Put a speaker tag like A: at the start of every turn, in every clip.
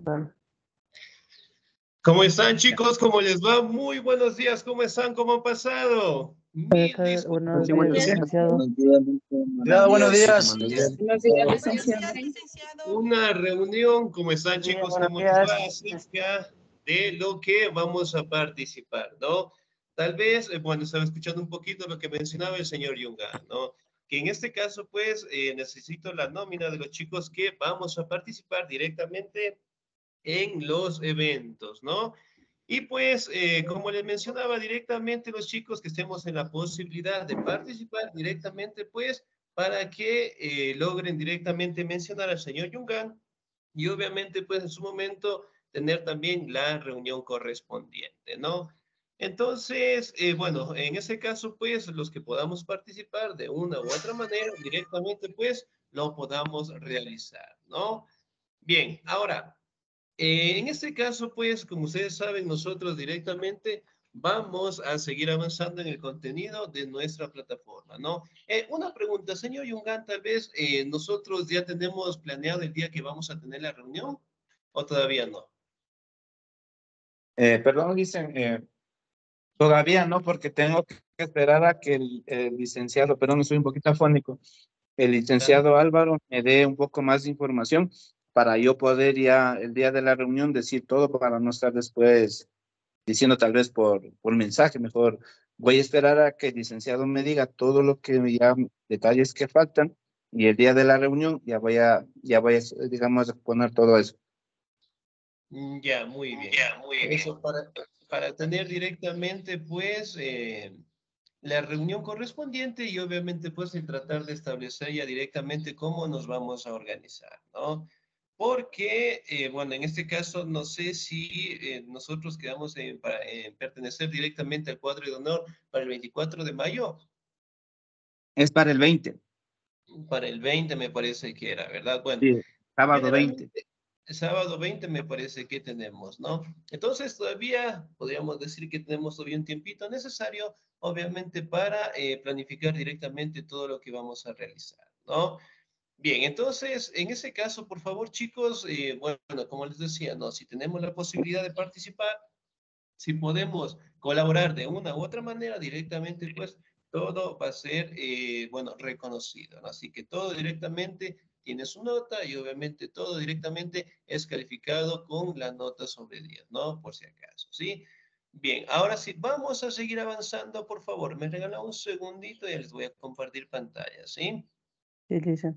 A: Vale.
B: ¿Cómo están, chicos? ¿Cómo les va? Muy buenos días. ¿Cómo están? ¿Cómo han pasado? Mil
A: Buenos
B: disculpas.
A: días, licenciado.
C: Buenos días.
D: Buenos días, licenciado.
B: Una reunión. ¿Cómo están, chicos?
A: Buenos
B: ¿Cómo les va?
A: días.
B: Acerca de lo que vamos a participar, ¿no? Tal vez, bueno, estaba escuchando un poquito lo que mencionaba el señor Yunga, ¿no? Que en este caso, pues, necesito la nómina de los chicos que vamos a participar directamente en los eventos, ¿no? Y pues, como les mencionaba directamente, los chicos que estemos en la posibilidad de participar directamente, pues, para que logren directamente mencionar al señor Yungan y obviamente, pues, en su momento, tener también la reunión correspondiente, ¿no? Entonces, bueno, en ese caso, pues, los que podamos participar de una u otra manera, directamente, pues, lo podamos realizar, ¿no? Bien, ahora, en este caso, pues, como ustedes saben, nosotros directamente vamos a seguir avanzando en el contenido de nuestra plataforma, ¿no? Una pregunta, señor Yungan, tal vez nosotros ya tenemos planeado el día que vamos a tener la reunión o todavía no.
C: Perdón, dicen, todavía no, porque tengo que esperar a que el licenciado, perdón, soy un poquito afónico, el licenciado Álvaro me dé un poco más de información para yo poder ya el día de la reunión decir todo para no estar después diciendo tal vez por mensaje. Mejor voy a esperar a que el licenciado me diga todo lo que ya, detalles que faltan, y el día de la reunión ya voy a, digamos, a poner todo eso.
B: Ya, muy bien. Eso para tener directamente, pues, la reunión correspondiente y obviamente, pues, el tratar de establecer ya directamente cómo nos vamos a organizar, ¿no? Porque, bueno, en este caso, no sé si nosotros quedamos en pertenecer directamente al cuadro de honor para el 24 de mayo.
C: Es para el 20.
B: Para el 20 me parece que era, ¿verdad? Bueno,
C: Sí, sábado 20.
B: generalmente, sábado 20 me parece que tenemos, ¿no? Entonces todavía podríamos decir que tenemos todavía un tiempito necesario, obviamente, para planificar directamente todo lo que vamos a realizar, ¿no? Bien, entonces, en ese caso, por favor, chicos, bueno, como les decía, ¿no? Si tenemos la posibilidad de participar, si podemos colaborar de una u otra manera directamente, pues todo va a ser, bueno, reconocido, ¿no? Así que todo directamente tiene su nota y obviamente todo directamente es calificado con la nota sobre 10, ¿no? Por si acaso, ¿sí? Bien, ahora sí, vamos a seguir avanzando, por favor. Me regala un segundito y les voy a compartir pantalla, ¿sí?
A: Sí, licenciado.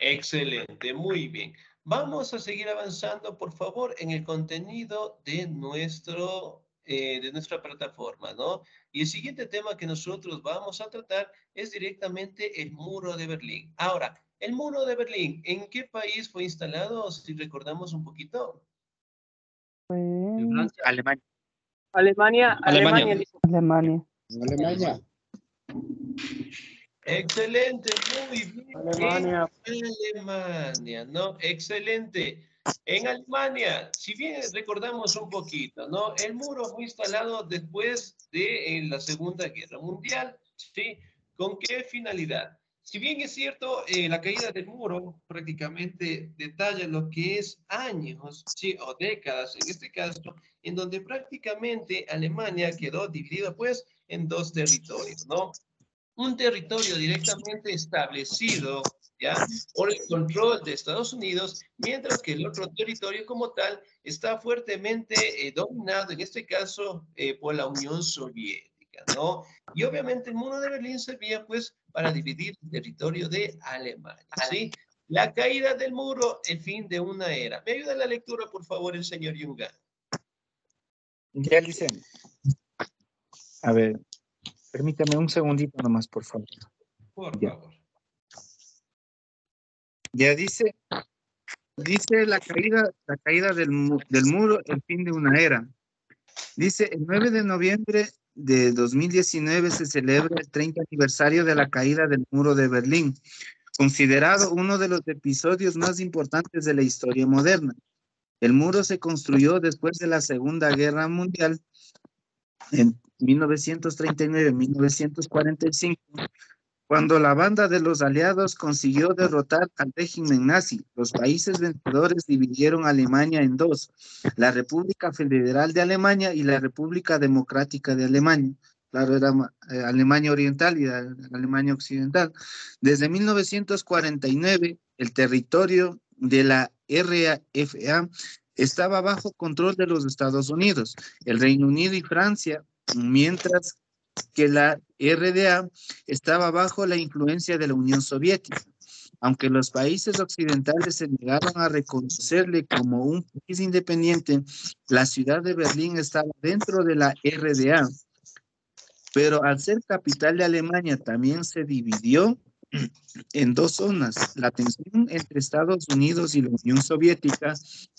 B: Excelente, muy bien. Vamos a seguir avanzando, por favor, en el contenido de nuestra plataforma, ¿no? Y el siguiente tema que nosotros vamos a tratar es directamente el muro de Berlín. Ahora, el muro de Berlín, ¿en qué país fue instalado? Si recordamos un poquito.
C: En Francia, Alemania.
D: Alemania, licenciado.
A: Alemania.
C: Alemania.
B: Excelente, muy bien.
D: Alemania.
B: En Alemania, ¿no? Excelente. En Alemania, si bien recordamos un poquito, ¿no? El muro fue instalado después de la Segunda Guerra Mundial, ¿sí? ¿Con qué finalidad? Si bien es cierto, la caída del muro prácticamente detalla lo que es años, ¿sí? O décadas, en este caso, en donde prácticamente Alemania quedó dividida, pues, en dos territorios, ¿no? Un territorio directamente establecido, ¿ya? Por el control de Estados Unidos, mientras que el otro territorio como tal está fuertemente dominado, en este caso, por la Unión Soviética, ¿no? Y obviamente el muro de Berlín servía, pues, para dividir el territorio de Alemania, ¿sí? La caída del muro, el fin de una era. ¿Me ayuda en la lectura, por favor, el señor Yunga?
C: Ya, dicen. A ver, permítame un segundito nomás, por favor.
B: Por
C: Ya.
B: favor.
C: Ya dice la caída del muro, el fin de una era. Dice, el 9 de noviembre de 2019 se celebra el 30 aniversario de la caída del muro de Berlín, considerado uno de los episodios más importantes de la historia moderna. El muro se construyó después de la Segunda Guerra Mundial en 1939-1945 Cuando la banda de los aliados consiguió derrotar al régimen nazi, los países vencedores dividieron Alemania en dos, la República Federal de Alemania y la República Democrática de Alemania. Claro, era Alemania Oriental y Alemania Occidental. Desde 1949, el territorio de la RAFA estaba bajo control de los Estados Unidos, el Reino Unido y Francia, mientras que la RDA estaba bajo la influencia de la Unión Soviética. Aunque los países occidentales se negaron a reconocerle como un país independiente, la ciudad de Berlín estaba dentro de la RDA, pero al ser capital de Alemania también se dividió en dos zonas. La tensión entre Estados Unidos y la Unión Soviética,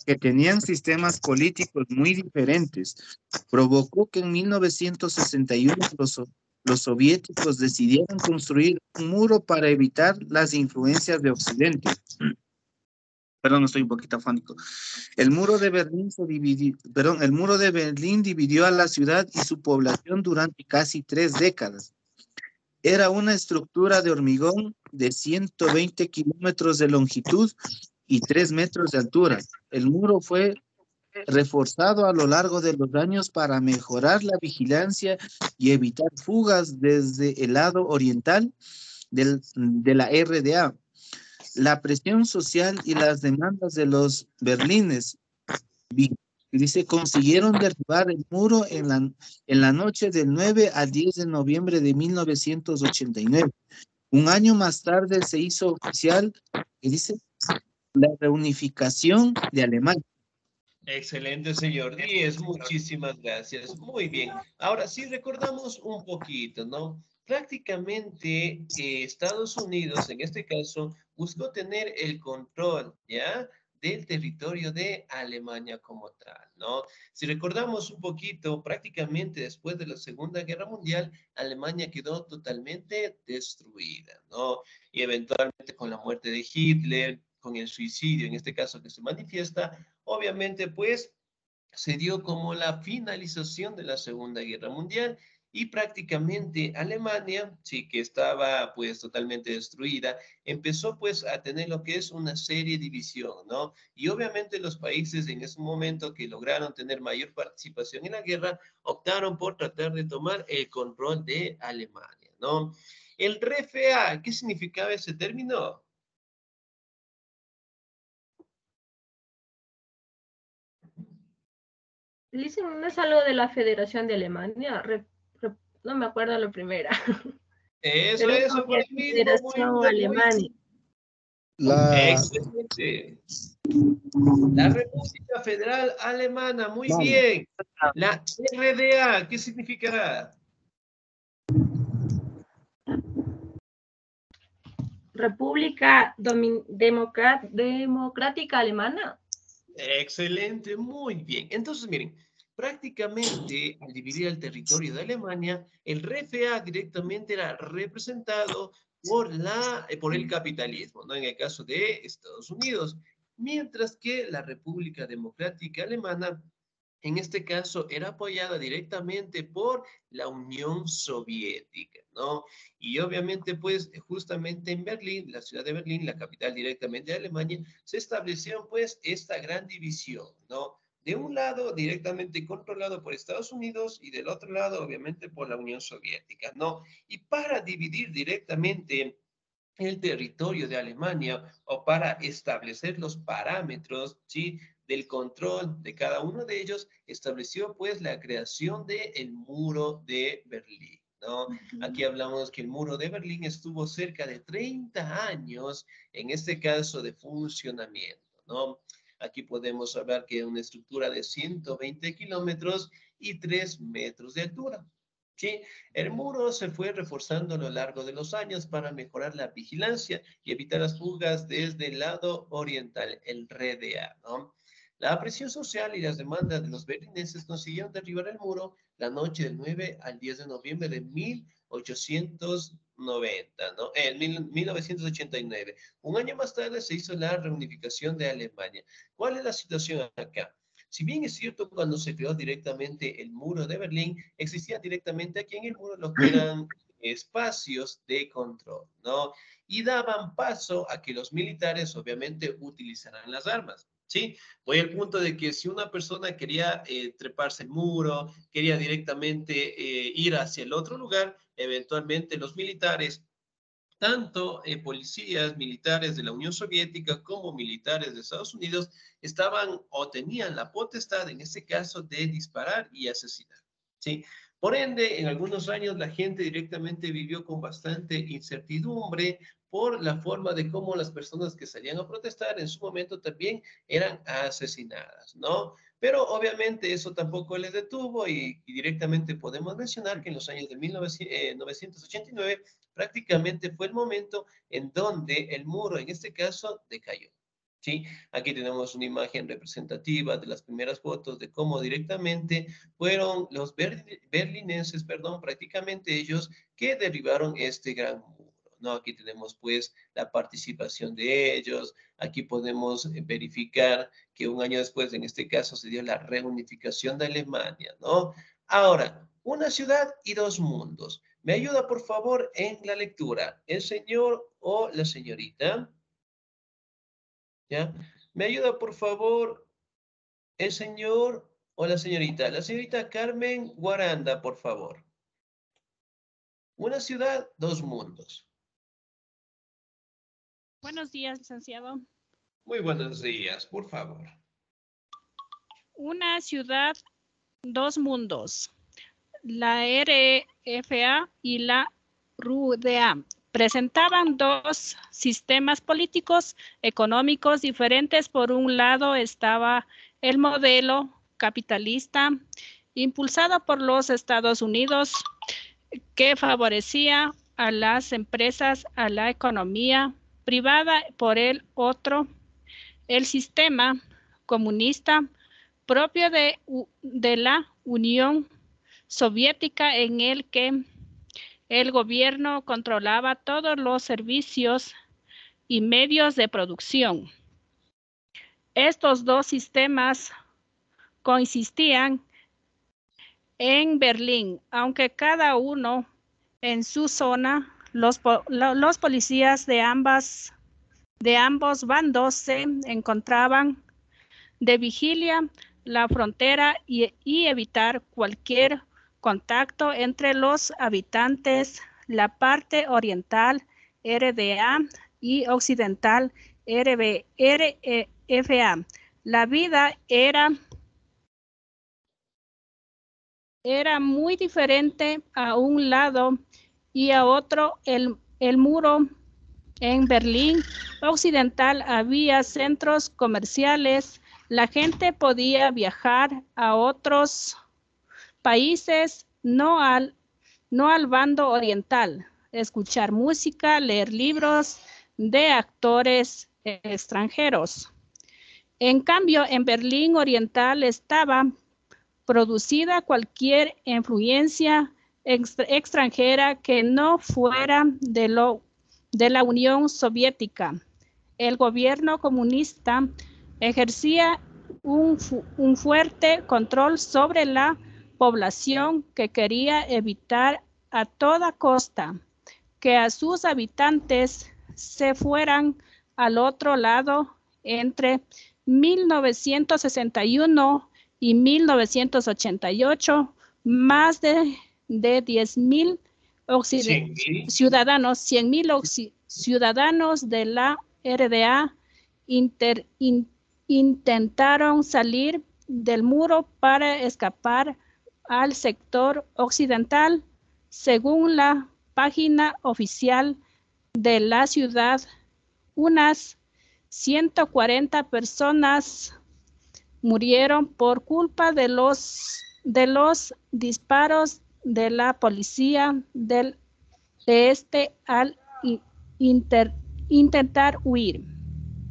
C: que tenían sistemas políticos muy diferentes, provocó que en 1961 los soviéticos decidieron construir un muro para evitar las influencias de Occidente. Perdón, estoy un poquito afónico. El muro de Berlín dividió a la ciudad y su población durante casi 3 décadas. Era una estructura de hormigón de 120 kilómetros de longitud y 3 metros de altura. El muro fue reforzado a lo largo de los años para mejorar la vigilancia y evitar fugas desde el lado oriental de la RDA. La presión social y las demandas de los berlines consiguieron derribar el muro en la noche del 9 al 10 de noviembre de 1989. Un año más tarde se hizo oficial, la reunificación de Alemania.
B: Excelente, señor Díez, muchísimas gracias. Muy bien. Ahora, sí recordamos un poquito, ¿no? Prácticamente Estados Unidos, en este caso, buscó tener el control, ¿ya? Del territorio de Alemania como tal, ¿no? Si recordamos un poquito, prácticamente después de la Segunda Guerra Mundial, Alemania quedó totalmente destruida, ¿no? Y eventualmente con la muerte de Hitler, con el suicidio, en este caso que se manifiesta, obviamente, pues se dio como la finalización de la Segunda Guerra Mundial y prácticamente Alemania, sí que estaba pues totalmente destruida, empezó pues a tener lo que es una serie de división, ¿no? Y obviamente los países en ese momento que lograron tener mayor participación en la guerra optaron por tratar de tomar el control de Alemania, ¿no? El RFA, ¿qué significaba ese término?
A: Dicen, ¿no es algo de la Federación de Alemania? No me acuerdo la primera.
B: Eso por el mismo,
A: Federación Alemania.
B: Excelente. La República Federal Alemana, muy bien. La RDA, ¿qué significará?
A: República Democrática Alemana.
B: Excelente, muy bien. Entonces, miren, prácticamente al dividir el territorio de Alemania, el RFA directamente era representado por el capitalismo, ¿no? En el caso de Estados Unidos, mientras que la República Democrática Alemana, en este caso, era apoyada directamente por la Unión Soviética, ¿no? Y obviamente, pues, justamente en Berlín, la ciudad de Berlín, la capital directamente de Alemania, se establecieron, pues, esta gran división, ¿no? De un lado, directamente controlado por Estados Unidos y del otro lado, obviamente, por la Unión Soviética, ¿no? Y para dividir directamente el territorio de Alemania o para establecer los parámetros, ¿sí? Del control de cada uno de ellos, estableció pues la creación del muro de Berlín, ¿no? Aquí hablamos que el muro de Berlín estuvo cerca de 30 años, en este caso de funcionamiento, ¿no? Aquí podemos hablar que es una estructura de 120 kilómetros y 3 metros de altura. Sí, el muro se fue reforzando a lo largo de los años para mejorar la vigilancia y evitar las fugas desde el lado oriental, el RDA, ¿no? La presión social y las demandas de los berlineses consiguieron derribar el muro la noche del 9 al 10 de noviembre de 1890, ¿no? En 1989. Un año más tarde se hizo la reunificación de Alemania. ¿Cuál es la situación acá? Si bien es cierto, cuando se creó directamente el muro de Berlín, existía directamente aquí en el muro lo que eran espacios de control, ¿no? Y daban paso a que los militares obviamente utilizaran las armas. ¿Sí? Voy al punto de que si una persona quería treparse el muro, quería directamente ir hacia el otro lugar, eventualmente los militares, tanto policías militares de la Unión Soviética como militares de Estados Unidos, estaban o tenían la potestad, en este caso, de disparar y asesinar. ¿Sí? Por ende, en algunos años la gente directamente vivió con bastante incertidumbre por la forma de cómo las personas que salían a protestar en su momento también eran asesinadas, ¿no? Pero obviamente eso tampoco les detuvo y directamente podemos mencionar que en los años de 1989 prácticamente fue el momento en donde el muro, en este caso, decayó. ¿Sí? Aquí tenemos una imagen representativa de las primeras fotos de cómo directamente fueron los berlinenses, perdón, prácticamente ellos que derribaron este gran muro, ¿no? Aquí tenemos pues la participación de ellos, aquí podemos verificar que un año después, en este caso, se dio la reunificación de Alemania, ¿no? Ahora, una ciudad y dos mundos. ¿Me ayuda, por favor, en la lectura? ¿El señor o la señorita? ¿Ya? ¿Me ayuda, por favor, el señor o la señorita? La señorita Carmen Guaranda, por favor. Una ciudad, dos mundos.
E: Buenos días, licenciado.
B: Muy buenos días, por favor.
E: Una ciudad, dos mundos. La RFA y la RUDA presentaban dos sistemas políticos económicos diferentes. Por un lado estaba el modelo capitalista impulsado por los Estados Unidos, que favorecía a las empresas, a la economía privada. Por el otro, el sistema comunista propio de la Unión Soviética, en el que el gobierno controlaba todos los servicios y medios de producción. Estos dos sistemas coexistían en Berlín, aunque cada uno en su zona. Los policías de ambos bandos se encontraban de vigilia la frontera y evitar cualquier contacto entre los habitantes. La parte oriental, RDA, y occidental, RFA. La vida era muy diferente a un lado y a otro. El muro en Berlín occidental había centros comerciales. La gente podía viajar a otros países, no al bando oriental, escuchar música, leer libros de actores extranjeros. En cambio, en Berlín oriental estaba producida cualquier influencia extranjera que no fuera de la Unión Soviética. El gobierno comunista ejercía un fuerte control sobre la población, que quería evitar a toda costa que a sus habitantes se fueran al otro lado. Entre 1961 y 1988, más de 10,000 ciudadanos, 100,000 ciudadanos de la RDA intentaron salir del muro para escapar al sector occidental. Según la página oficial de la ciudad, unas 140 personas murieron por culpa de los disparos de la policía del este al intentar huir.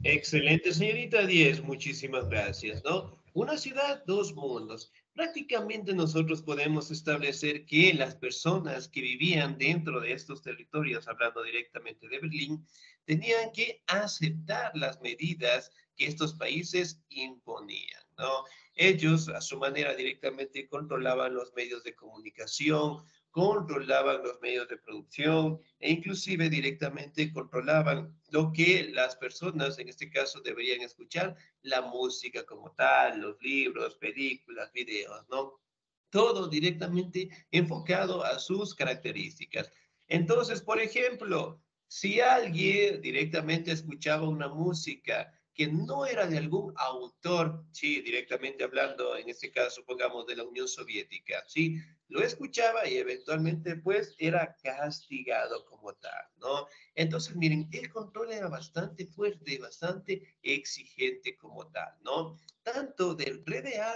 B: Excelente, señorita Díez, muchísimas gracias, ¿no? Una ciudad, dos mundos. Prácticamente nosotros podemos establecer que las personas que vivían dentro de estos territorios, hablando directamente de Berlín, tenían que aceptar las medidas que estos países imponían, ¿no? Ellos, a su manera, directamente controlaban los medios de comunicación, controlaban los medios de producción e inclusive directamente controlaban lo que las personas, en este caso, deberían escuchar, la música como tal, los libros, películas, videos, ¿no? Todo directamente enfocado a sus características. Entonces, por ejemplo, si alguien directamente escuchaba una música que no era de algún autor, sí, directamente hablando, en este caso, pongamos, de la Unión Soviética, sí, lo escuchaba y eventualmente, pues, era castigado como tal, ¿no? Entonces, miren, el control era bastante fuerte, bastante exigente como tal, ¿no? Tanto del RDA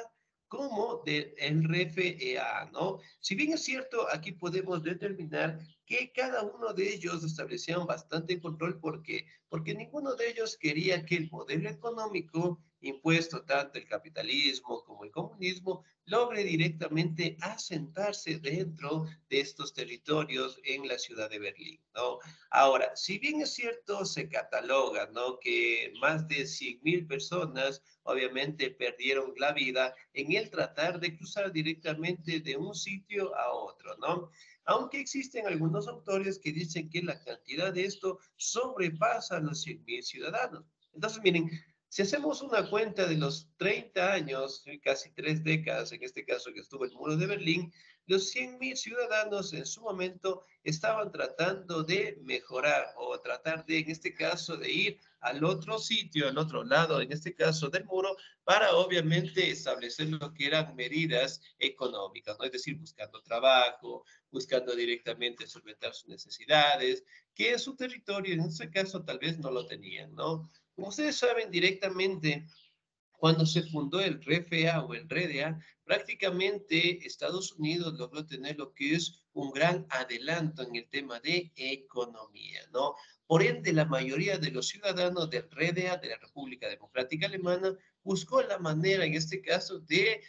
B: como del RFEA, ¿no? Si bien es cierto, aquí podemos determinar que cada uno de ellos establecían bastante control. ¿Por qué? Porque ninguno de ellos quería que el modelo económico impuesto, tanto el capitalismo como el comunismo, logre directamente asentarse dentro de estos territorios en la ciudad de Berlín, ¿no? Ahora, si bien es cierto, se cataloga, ¿no?, que más de 100.000 personas obviamente perdieron la vida en el tratar de cruzar directamente de un sitio a otro, ¿no? Aunque existen algunos autores que dicen que la cantidad de esto sobrepasa los 100.000 ciudadanos. Entonces, miren, si hacemos una cuenta de los 30 años, casi 3 décadas, en este caso que estuvo el muro de Berlín, los 100.000 ciudadanos en su momento estaban tratando de mejorar o tratar de, en este caso, de ir al otro sitio, al otro lado, en este caso del muro, para obviamente establecer lo que eran medidas económicas, ¿no? Es decir, buscando trabajo, buscando directamente solventar sus necesidades, que en su territorio, en este caso, tal vez no lo tenían, ¿no? Como ustedes saben, directamente, cuando se fundó el RFA o el RDA, prácticamente Estados Unidos logró tener lo que es un gran adelanto en el tema de economía, ¿no? Por ende, la mayoría de los ciudadanos del RDA, de la República Democrática Alemana, buscó la manera, en este caso, de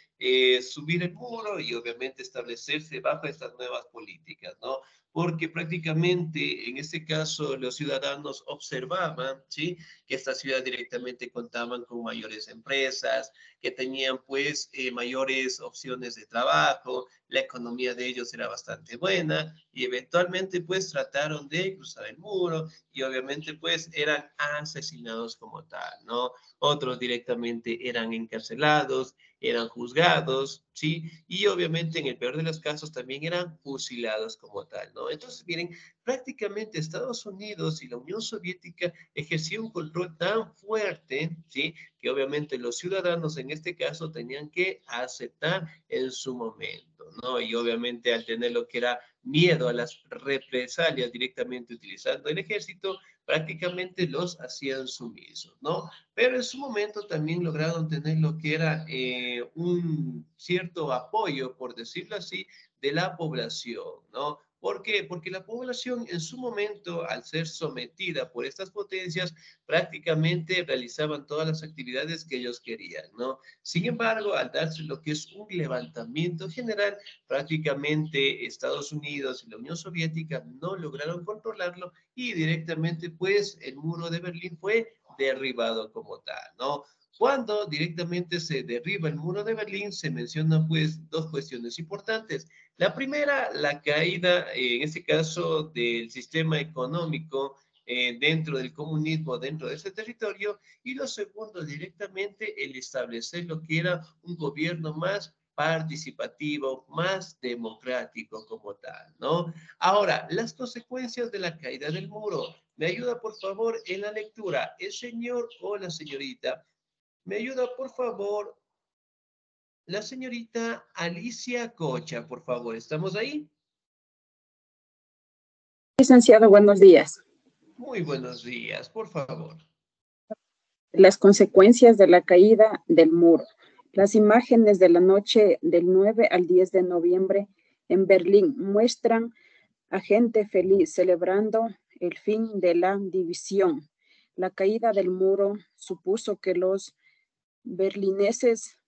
B: subir el muro y obviamente establecerse bajo estas nuevas políticas, ¿no? Porque prácticamente, en este caso, los ciudadanos observaban, ¿sí?, que esta ciudad directamente contaban con mayores empresas, que tenían pues mayores opciones de trabajo, la economía de ellos era bastante buena y eventualmente pues trataron de cruzar el muro y obviamente pues eran asesinados como tal, ¿no? Otros directamente eran encarcelados, eran juzgados, ¿sí? Y obviamente en el peor de los casos también eran fusilados como tal, ¿no? Entonces, miren, prácticamente Estados Unidos y la Unión Soviética ejercía un control tan fuerte, ¿sí?, que obviamente los ciudadanos en este caso tenían que aceptar en su momento, ¿no? Y obviamente al tener lo que era miedo a las represalias directamente utilizando el ejército, prácticamente los hacían sumisos, ¿no? Pero en su momento también lograron tener lo que era un cierto apoyo, por decirlo así, de la población, ¿no? ¿Por qué? Porque la población en su momento, al ser sometida por estas potencias, prácticamente realizaban todas las actividades que ellos querían, ¿no? Sin embargo, al darse lo que es un levantamiento general, prácticamente Estados Unidos y la Unión Soviética no lograron controlarlo y directamente, pues, el muro de Berlín fue derribado como tal, ¿no? Cuando directamente se derriba el muro de Berlín, se mencionan pues dos cuestiones importantes. La primera, la caída, en este caso, del sistema económico dentro del comunismo, dentro de ese territorio, y lo segundo, directamente, el establecer lo que era un gobierno más participativo, más democrático como tal, ¿no? Ahora, las consecuencias de la caída del muro. ¿Me ayuda, por favor, en la lectura el señor o la señorita? ¿Me ayuda, por favor, la señorita Alicia Cocha, por favor? ¿Estamos ahí?
F: Licenciado, buenos días.
B: Muy buenos días, por favor.
F: Las consecuencias de la caída del muro. Las imágenes de la noche del 9 al 10 de noviembre en Berlín muestran a gente feliz celebrando el fin de la división. La caída del muro supuso que los berlineses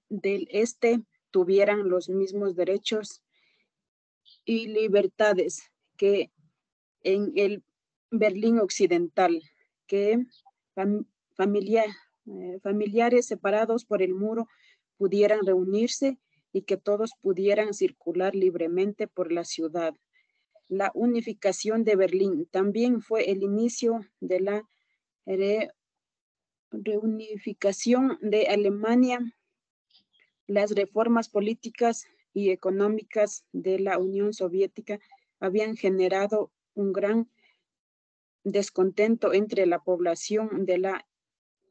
F: del este tuvieran los mismos derechos y libertades que en el Berlín occidental, que familiares separados por el muro pudieran reunirse y que todos pudieran circular libremente por la ciudad. La unificación de Berlín también fue el inicio de la reunificación de Alemania. Las reformas políticas y económicas de la Unión Soviética habían generado un gran descontento entre la población de la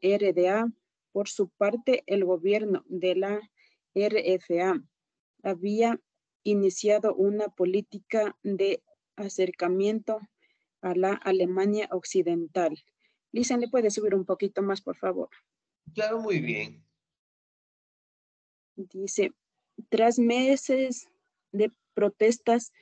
F: RDA. Por su parte, el gobierno de la RFA había iniciado una política de acercamiento a la Alemania occidental. Lisa, ¿le puede subir un poquito más, por favor?
B: Claro, muy bien.
F: Dice, tras meses de protestas,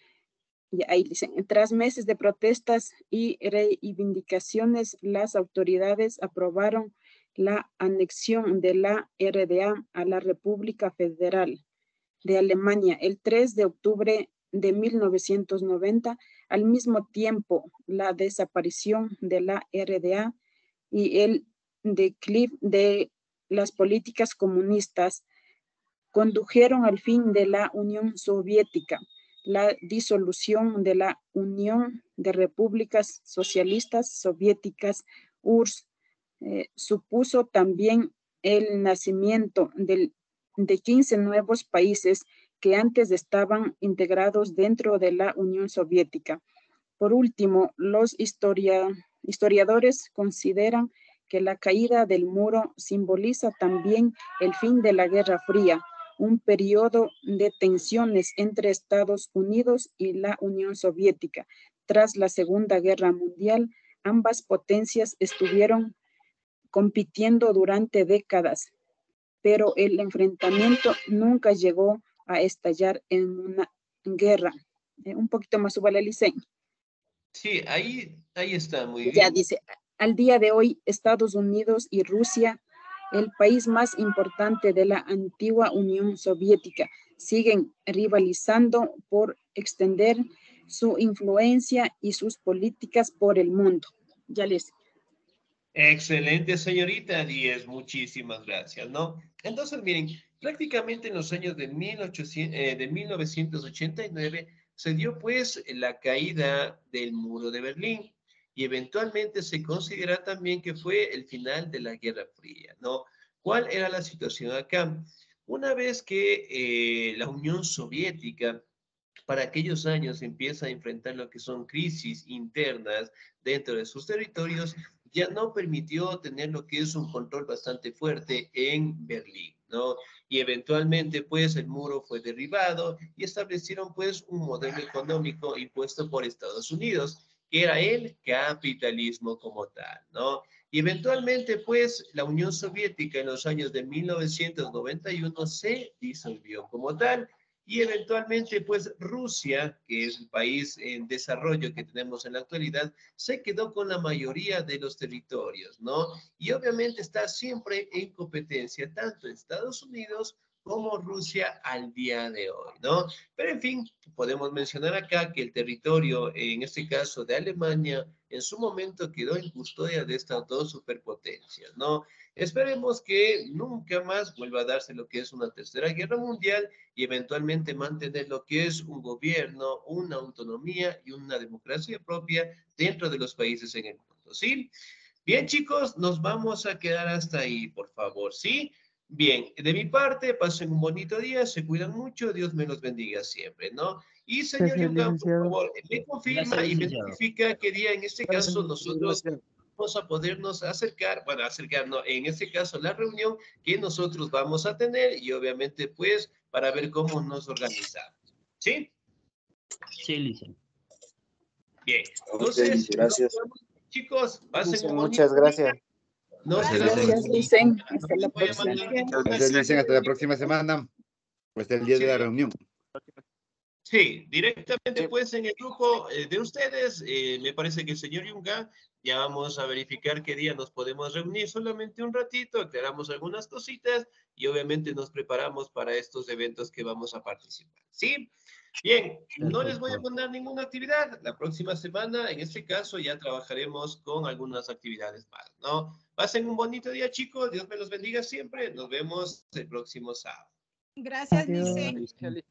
F: y ahí dicen, tras meses de protestas y reivindicaciones, las autoridades aprobaron la anexión de la RDA a la República Federal de Alemania el 3 de octubre de 1990. Al mismo tiempo, la desaparición de la RDA y el declive de las políticas comunistas condujeron al fin de la Unión Soviética. La disolución de la Unión de Repúblicas Socialistas Soviéticas, URSS, supuso también el nacimiento de 15 nuevos países que antes estaban integrados dentro de la Unión Soviética. Por último, los historiadores consideran que la caída del muro simboliza también el fin de la Guerra Fría, un periodo de tensiones entre Estados Unidos y la Unión Soviética. Tras la Segunda Guerra Mundial, ambas potencias estuvieron compitiendo durante décadas, pero el enfrentamiento nunca llegó a estallar en una guerra. Un poquito más, súbale, Licen.
B: Sí, ahí está, muy bien.
F: Ya dice, al día de hoy, Estados Unidos y Rusia, el país más importante de la antigua Unión Soviética, siguen rivalizando por extender su influencia y sus políticas por el mundo. Ya les.
B: Excelente, señorita Díez, muchísimas gracias, ¿no? Entonces, miren, prácticamente en los años de 1989 se dio pues la caída del muro de Berlín y eventualmente se considera también que fue el final de la Guerra Fría, ¿no? ¿Cuál era la situación acá? Una vez que la Unión Soviética para aquellos años empieza a enfrentar lo que son crisis internas dentro de sus territorios, ya no permitió tener lo que es un control bastante fuerte en Berlín, ¿no? Y eventualmente, pues, el muro fue derribado y establecieron, pues, un modelo económico impuesto por Estados Unidos, que era el capitalismo como tal, ¿no? Y eventualmente, pues, la Unión Soviética en los años de 1991 se disolvió como tal. Y eventualmente, pues Rusia, que es el país en desarrollo que tenemos en la actualidad, se quedó con la mayoría de los territorios, ¿no? Y obviamente está siempre en competencia tanto Estados Unidos como Rusia al día de hoy, ¿no? Pero en fin, podemos mencionar acá que el territorio, en este caso de Alemania, en su momento quedó en custodia de estas dos superpotencias, ¿no? Esperemos que nunca más vuelva a darse lo que es una tercera guerra mundial y eventualmente mantener lo que es un gobierno, una autonomía y una democracia propia dentro de los países en el mundo, ¿sí? Bien, chicos, nos vamos a quedar hasta ahí, por favor, ¿sí? Bien, de mi parte, pasen un bonito día, se cuidan mucho, Dios me los bendiga siempre, ¿no? Y señor Yuka, por favor, me confirma y me notifica qué día en este caso nosotros vamos a podernos acercar, bueno, acercarnos, en este caso la reunión que nosotros vamos a tener y obviamente pues para ver cómo nos organizamos. ¿Sí?
G: Sí, Lisa.
B: Bien. Entonces,
C: gracias.
B: Chicos, pasen un bonito
C: Muchas gracias.
B: día. Nos
F: Gracias, Licen. Hasta la próxima.
H: Gracias, Licen. Hasta la próxima semana. Hasta el día de la reunión.
B: Sí, directamente pues en el grupo de ustedes, me parece que el señor Yunga, ya vamos a verificar qué día nos podemos reunir solamente un ratito, aclaramos algunas cositas y obviamente nos preparamos para estos eventos que vamos a participar. ¿Sí? Bien, no les voy a poner ninguna actividad. La próxima semana, en este caso, ya trabajaremos con algunas actividades más, ¿no? Pasen un bonito día, chicos. Dios me los bendiga siempre. Nos vemos el próximo sábado.
I: Gracias,
J: Adiós.
I: Lice.